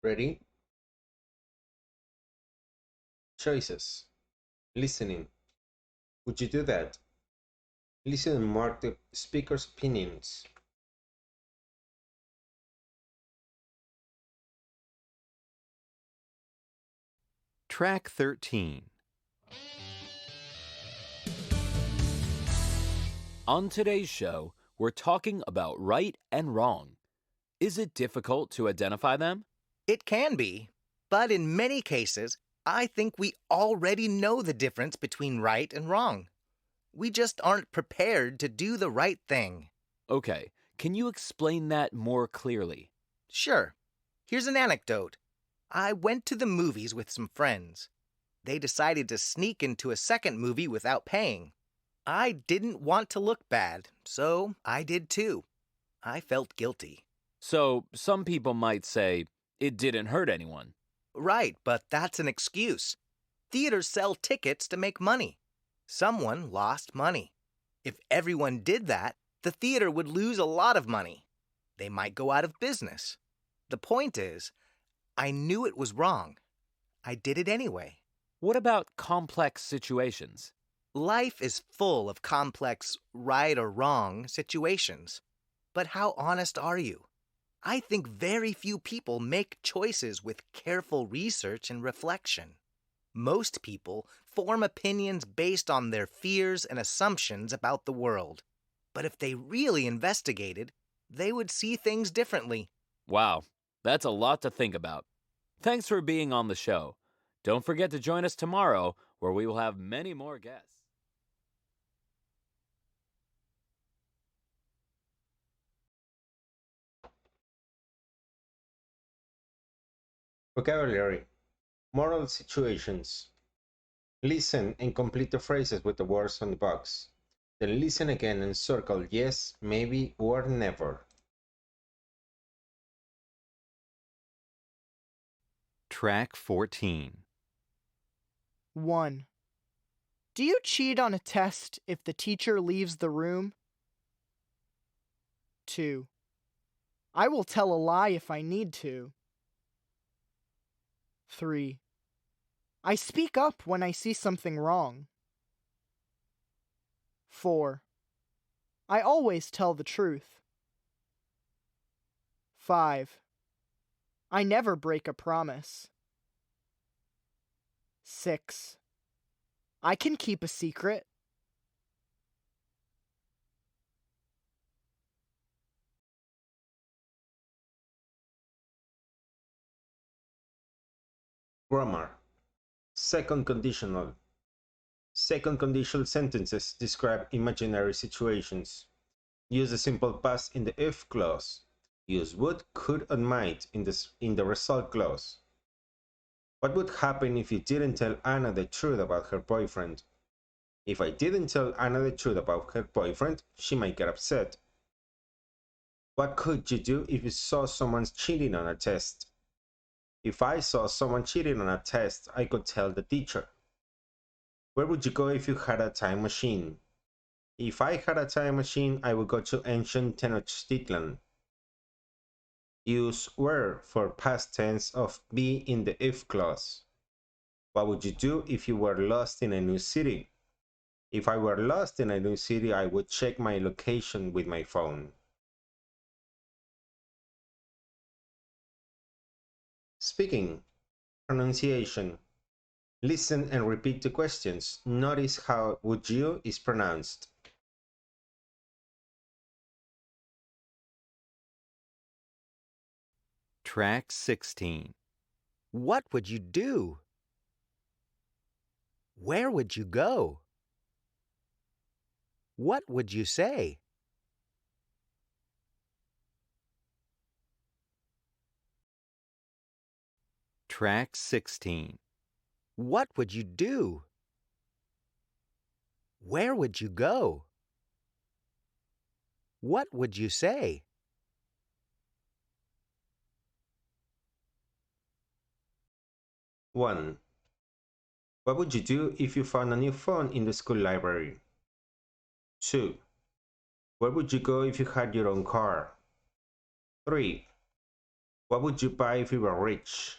Ready? Choices. Listening. Would you do that? Listen and mark the speaker's opinions. Track 13. On today's show, we're talking about right and wrong. Is it difficult to identify them? It can be, but in many cases, I think we already know the difference between right and wrong. We just aren't prepared to do the right thing. Okay, can you explain that more clearly? Sure. Here's an anecdote. I went to the movies with some friends. They decided to sneak into a second movie without paying. I didn't want to look bad, so I did too. I felt guilty. So, some people might say, it didn't hurt anyone. Right, but that's an excuse. Theaters sell tickets to make money. Someone lost money. If everyone did that, the theater would lose a lot of money. They might go out of business. The point is, I knew it was wrong. I did it anyway. What about complex situations? Life is full of complex right or wrong situations. But how honest are you? I think very few people make choices with careful research and reflection. Most people form opinions based on their fears and assumptions about the world. But if they really investigated, they would see things differently. Wow, that's a lot to think about. Thanks for being on the show. Don't forget to join us tomorrow, where we will have many more guests. Vocabulary. Moral situations. Listen and complete the phrases with the words on the box. Then listen again and circle yes, maybe, or never. Track 14. 1. Do you cheat on a test if the teacher leaves the room? 2. I will tell a lie if I need to. 3. I speak up when I see something wrong. 4. I always tell the truth. 5. I never break a promise. 6. I can keep a secret. Grammar. Second conditional. Second conditional sentences describe imaginary situations. Use the simple past in the if clause. Use would, could, and might in the result clause. What would happen if you didn't tell Anna the truth about her boyfriend? If I didn't tell Anna the truth about her boyfriend, she might get upset. What could you do if you saw someone cheating on a test? If I saw someone cheating on a test, I could tell the teacher. Where would you go if you had a time machine? If I had a time machine, I would go to ancient Tenochtitlan. Use were for past tense of be in the if clause. What would you do if you were lost in a new city? If I were lost in a new city, I would check my location with my phone. Speaking. Pronunciation. Listen and repeat the questions. Notice how would you is pronounced. Track 16. What would you do? Where would you go? What would you say? Track 16. What would you do? Where would you go? What would you say? One. What would you do if you found a new phone in the school library? 2. Where would you go if you had your own car? 3. What would you buy if you were rich?